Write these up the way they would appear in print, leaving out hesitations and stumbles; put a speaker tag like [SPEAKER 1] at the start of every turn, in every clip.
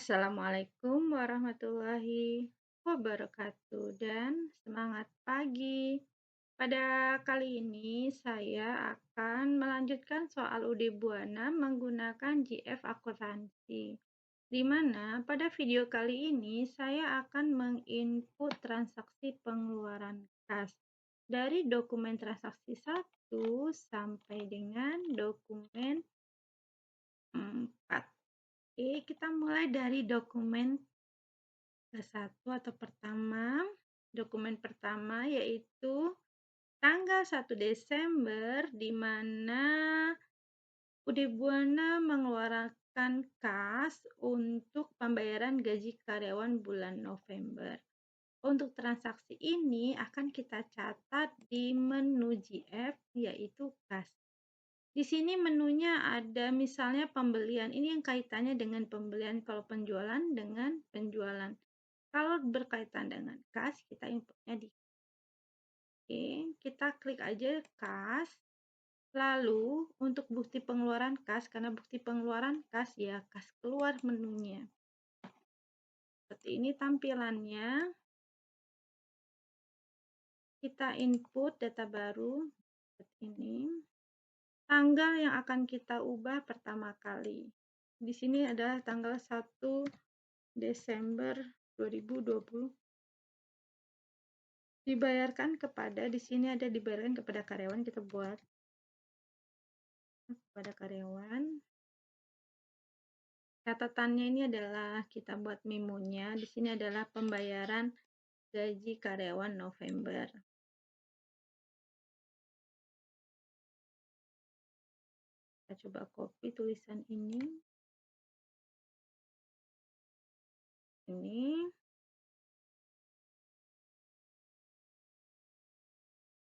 [SPEAKER 1] Assalamualaikum warahmatullahi wabarakatuh dan semangat pagi. Pada kali ini saya akan melanjutkan soal UD Buana menggunakan GF akuntansi. Di mana pada video kali ini saya akan menginput transaksi pengeluaran kas dari dokumen transaksi 1 sampai dengan dokumen 4. Oke, kita mulai dari dokumen ke-1 atau pertama. Dokumen pertama yaitu tanggal 1 Desember di mana UD Buana mengeluarkan kas untuk pembayaran gaji karyawan bulan November. Untuk transaksi ini akan kita catat di menu GF yaitu kas. Di sini menunya ada misalnya pembelian. Ini yang kaitannya dengan pembelian, kalau penjualan dengan penjualan. Kalau berkaitan dengan kas, kita inputnya di Oke, kita klik aja kas. Lalu untuk bukti pengeluaran kas, karena bukti pengeluaran kas ya kas keluar menunya. Seperti ini tampilannya. Kita input data baru seperti ini. Tanggal yang akan kita ubah pertama kali. Di sini adalah tanggal 1 Desember 2020. Dibayarkan kepada, di sini ada dibayarkan kepada karyawan, kita buat kepada karyawan. Catatannya ini adalah kita buat memonya. Di sini adalah pembayaran gaji karyawan November. Kita coba copy tulisan ini.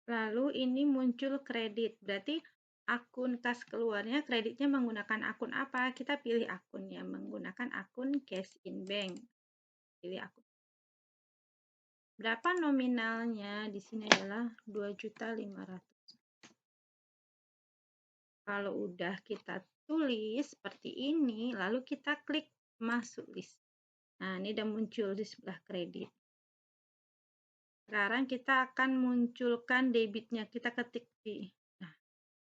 [SPEAKER 1] Lalu ini muncul kredit. Berarti akun kas keluarnya kreditnya menggunakan akun apa? Kita pilih akunnya menggunakan akun cash in bank. Pilih akun. Berapa nominalnya? Di sini adalah 2.500.000. Kalau udah kita tulis seperti ini, lalu kita klik masuk list. Nah, ini udah muncul di sebelah kredit. Sekarang kita akan munculkan debitnya. Kita ketik di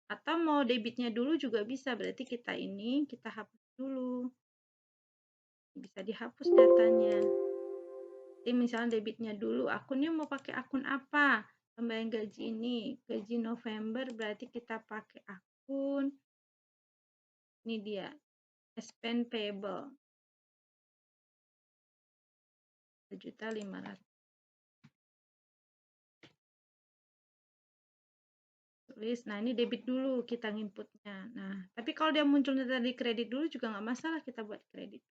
[SPEAKER 1] atau mau debitnya dulu juga bisa, berarti kita hapus dulu, bisa dihapus datanya. Jadi misalnya debitnya dulu, akunnya mau pakai akun apa, pembayaran gaji ini gaji November, berarti kita pakai akun ini dia, expense payable 1.500.000. tulis. Nah, ini debit dulu kita inputnya. Nah, tapi kalau dia munculnya tadi kredit dulu juga nggak masalah, kita buat kredit.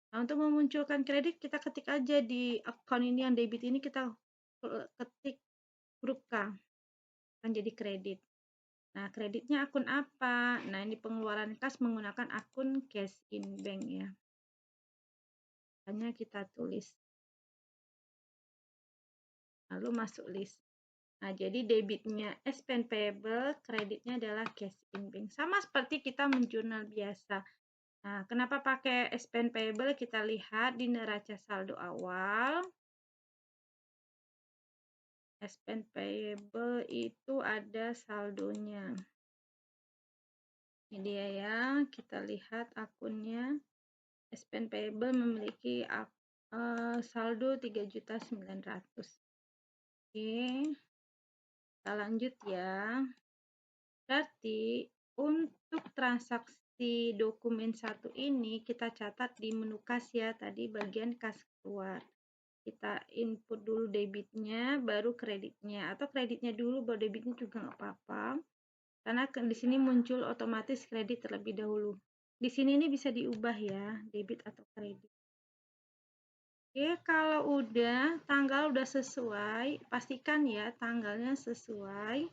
[SPEAKER 1] Nah, untuk memunculkan kredit, kita ketik aja di akun ini yang debit ini, kita ketik huruf K, akan jadi kredit. Nah, kreditnya akun apa? Nah, ini pengeluaran kas menggunakan akun cash in bank ya. Hanya kita tulis. Lalu masuk list. Nah, jadi debitnya expense payable, kreditnya adalah cash in bank. Sama seperti kita menjurnal biasa. Nah, kenapa pakai expense payable? Kita lihat di neraca saldo awal. Expense payable itu ada saldonya. Ini dia ya, kita lihat akunnya. Expense payable memiliki saldo 3.900.000. Oke, kita lanjut ya. Berarti untuk transaksi dokumen 1 ini kita catat di menu kas ya, tadi bagian kas keluar. Kita input dulu debitnya, baru kreditnya, atau kreditnya dulu baru debitnya juga nggak apa-apa, karena di sini muncul otomatis kredit terlebih dahulu. Di sini ini bisa diubah ya, debit atau kredit. Oke, kalau udah tanggal udah sesuai, pastikan ya tanggalnya sesuai.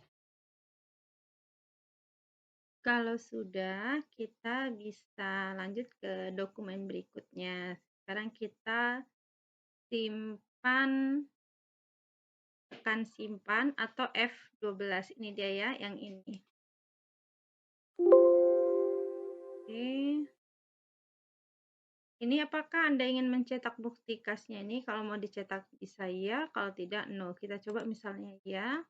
[SPEAKER 1] Kalau sudah, kita bisa lanjut ke dokumen berikutnya. Sekarang kita simpan, tekan simpan atau F12. Ini dia ya, yang ini. Oke. Ini apakah Anda ingin mencetak bukti kasnya ini? Kalau mau dicetak bisa ya, kalau tidak no. Kita coba misalnya ya.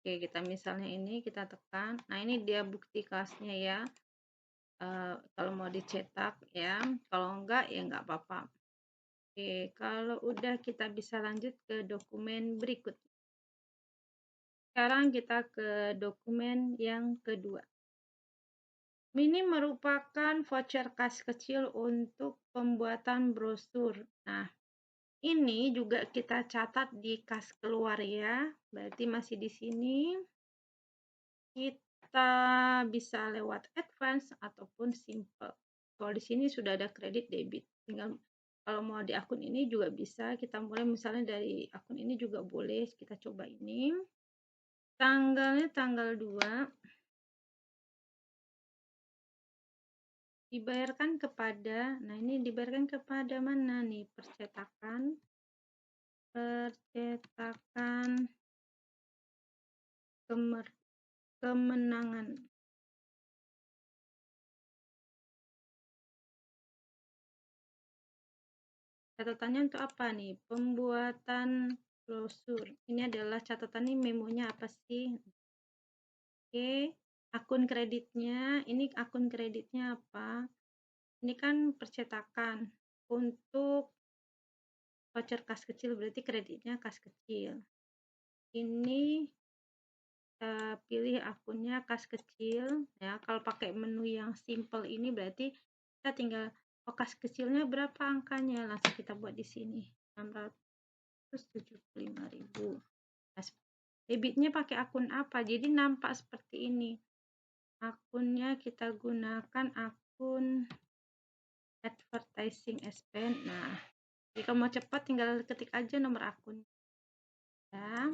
[SPEAKER 1] Oke, kita misalnya ini kita tekan. Nah, ini dia bukti kelasnya ya. Kalau mau dicetak ya, kalau enggak ya enggak apa-apa. Oke, kalau udah kita bisa lanjut ke dokumen berikut. Sekarang kita ke dokumen yang kedua. Ini merupakan voucher kas kecil untuk pembuatan brosur. Nah, ini juga kita catat di kas keluar ya. Berarti masih di sini. Kita bisa lewat advance ataupun simple. Kalau di sini sudah ada kredit debit. Tinggal kalau mau di akun ini juga bisa. Kita mulai misalnya dari akun ini juga boleh. Kita coba ini. Tanggalnya tanggal 2. Dibayarkan kepada, nah ini dibayarkan kepada mana nih? Percetakan kemenangan. Catatannya untuk apa nih? Pembuatan brosur. Ini adalah catatan nih, memonya apa sih? Oke, akun kreditnya. Ini akun kreditnya apa? Ini kan percetakan. Untuk voucher kas kecil berarti kreditnya kas kecil. Ini pilih akunnya kas kecil ya. Kalau pakai menu yang simple ini berarti kita tinggal kas kecilnya berapa angkanya, langsung kita buat di sini 675.000. Nah, debitnya pakai akun apa? Jadi nampak seperti ini. Akunnya kita gunakan akun advertising spend. Nah, jika mau cepat tinggal ketik aja nomor akun ya.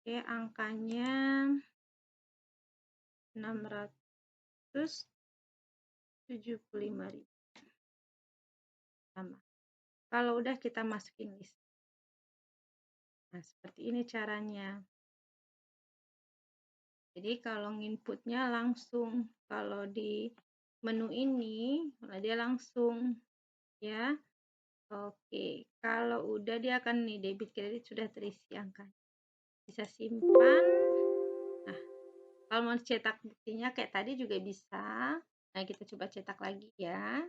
[SPEAKER 1] Oke, angkanya 675.000 sama. Kalau udah kita masukin list. Nah, seperti ini caranya. Jadi kalau inputnya langsung, kalau di menu ini dia langsung ya. Oke, kalau udah dia akan nih debit kredit sudah terisi angka. Bisa simpan. Nah, kalau mau cetak buktinya kayak tadi juga bisa. Nah, kita coba cetak lagi ya.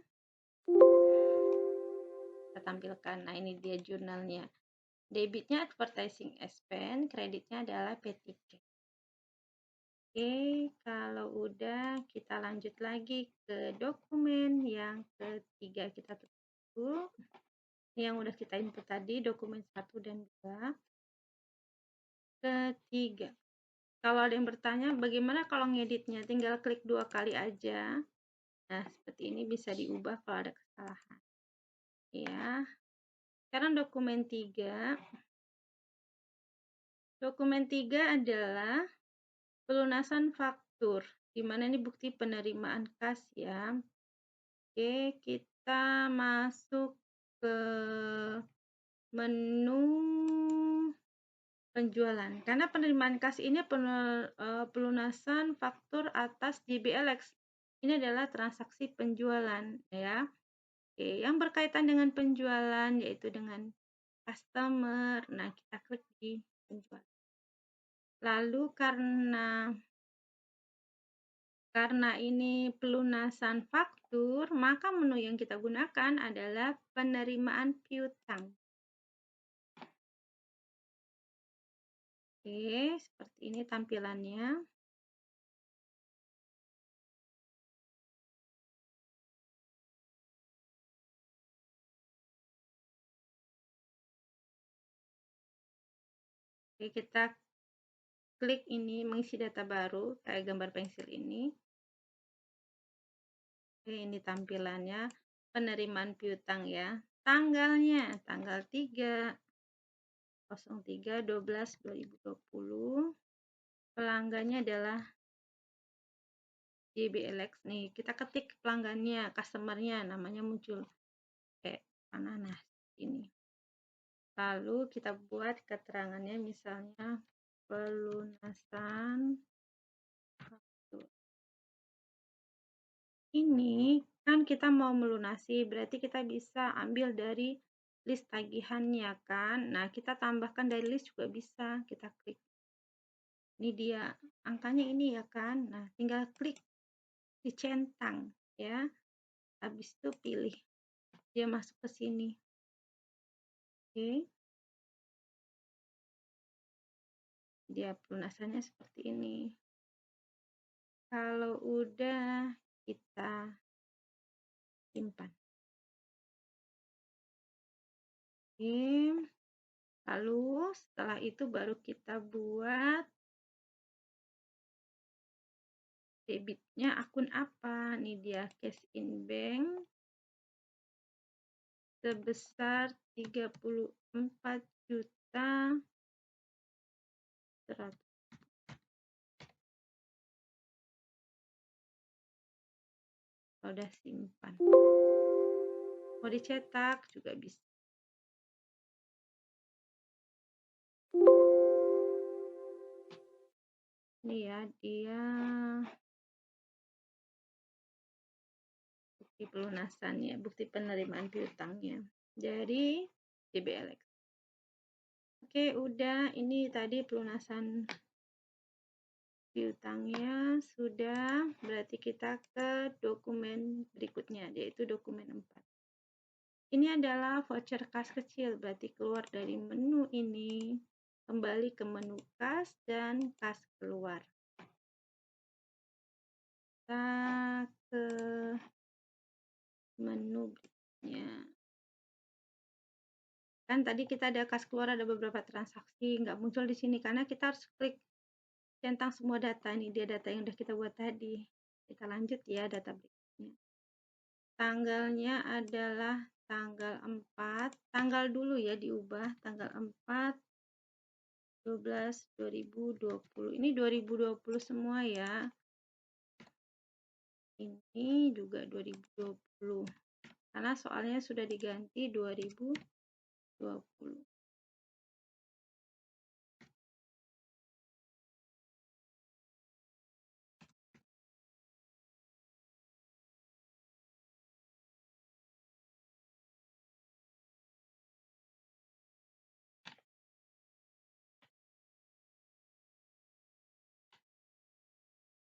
[SPEAKER 1] Kita tampilkan. Nah, ini dia jurnalnya. Debitnya advertising spend, kreditnya adalah P3. Oke, kalau udah kita lanjut lagi ke dokumen yang ketiga. Kita tutup. Yang udah kita input tadi, dokumen 1 dan 2. Ketiga. Kalau ada yang bertanya, bagaimana kalau ngeditnya? Tinggal klik 2 kali aja. Nah, seperti ini bisa diubah kalau ada kesalahan. Ya. Sekarang dokumen 3. Dokumen 3 adalah pelunasan faktur, di mana ini bukti penerimaan kas ya. Oke, kita masuk ke menu penjualan. Karena penerimaan kas ini pelunasan faktur atas JBLX. Ini adalah transaksi penjualan ya. Oke, yang berkaitan dengan penjualan yaitu dengan customer. Nah, kita klik di penjualan. Lalu karena ini pelunasan faktur, maka menu yang kita gunakan adalah penerimaan piutang. Oke, seperti ini tampilannya. Oke, kita klik ini mengisi data baru, kayak gambar pensil ini. Oke, ini tampilannya penerimaan piutang ya. Tanggalnya, tanggal 3. 03/12/2020. Pelanggannya adalah JBLX nih. Kita ketik pelanggannya, customernya, namanya muncul kayak mana ini. Lalu kita buat keterangannya, misalnya pelunasan kartu. Ini kan kita mau melunasi, berarti kita bisa ambil dari list tagihannya kan. Nah, kita tambahkan dari list juga bisa. Kita klik. Ini dia angkanya ini ya kan. Nah, tinggal klik dicentang ya. Habis itu pilih. Dia masuk ke sini. Oke. Dia pelunasannya seperti ini. Kalau udah, kita simpan. Oke. Lalu setelah itu baru kita buat debitnya akun apa. Nih dia cash in bank sebesar 34.100.000. Udah simpan. Mau dicetak juga bisa. Ini ya, dia bukti pelunasannya, bukti penerimaan piutangnya dari JBLX. Oke, udah. Ini tadi pelunasan piutangnya sudah, berarti kita ke dokumen berikutnya, yaitu dokumen 4. Ini adalah voucher kas kecil, berarti keluar dari menu ini, kembali ke menu kas dan kas keluar. Kita ke menu berikutnya. Kan tadi kita ada kas keluar, ada beberapa transaksi, nggak muncul di sini karena kita harus klik centang semua data. Ini dia data yang udah kita buat tadi. Kita lanjut ya data berikutnya. Tanggalnya adalah tanggal 4, tanggal dulu ya diubah, tanggal 4/12/2020. Ini 2020 semua ya. Ini juga 2020. Karena soalnya sudah diganti 2020.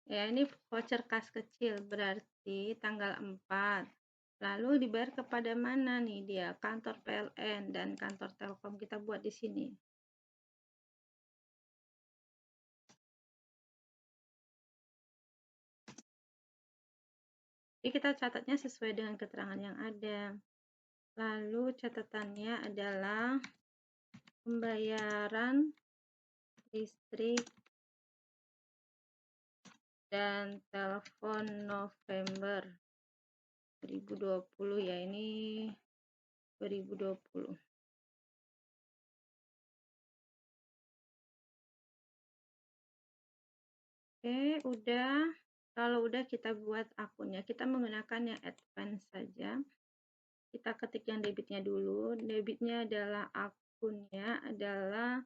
[SPEAKER 1] Ya, ini voucher kas kecil, berarti tanggal 4. Lalu dibayar kepada mana nih dia? Kantor PLN dan kantor Telkom, kita buat di sini. Jadi kita catatnya sesuai dengan keterangan yang ada. Lalu catatannya adalah pembayaran listrik dan telepon November 2020 ya, ini 2020. Oke, udah. Kalau udah kita buat akunnya, kita menggunakan yang advance saja. Kita ketik yang debitnya dulu. Debitnya adalah akunnya adalah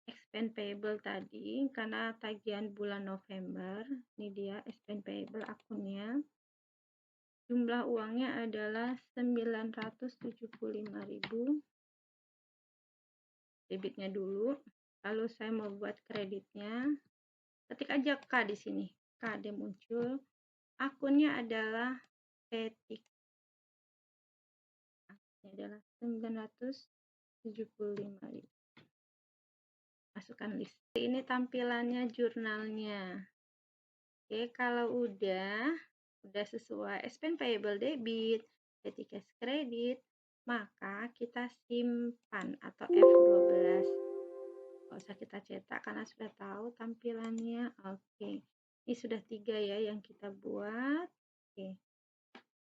[SPEAKER 1] expense payable tadi, karena tagihan bulan November. Ini dia expense payable akunnya. Jumlah uangnya adalah 975.000. Debitnya dulu. Lalu saya mau buat kreditnya. Ketik aja K di sini. K dia muncul. Akunnya adalah P3. Ini adalah 975.000. Masukkan list. Ini tampilannya jurnalnya. Oke, kalau udah sesuai expense payable debit, jadi cash credit, maka kita simpan atau F12. Nggak usah kita cetak karena sudah tahu tampilannya. Oke, ini sudah 3 ya yang kita buat. Oke,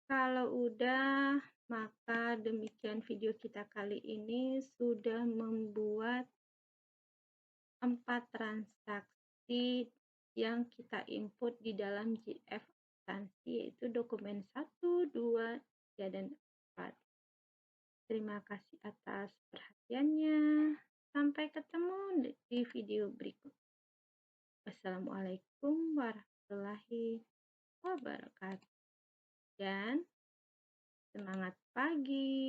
[SPEAKER 1] kalau udah Maka demikian video kita kali ini sudah membuat 4 transaksi yang kita input di dalam GF akuntansi, yaitu dokumen 1, 2, 3, dan 4. Terima kasih atas perhatiannya. Sampai ketemu di video berikut. Wassalamualaikum warahmatullahi wabarakatuh. Dan semangat pagi.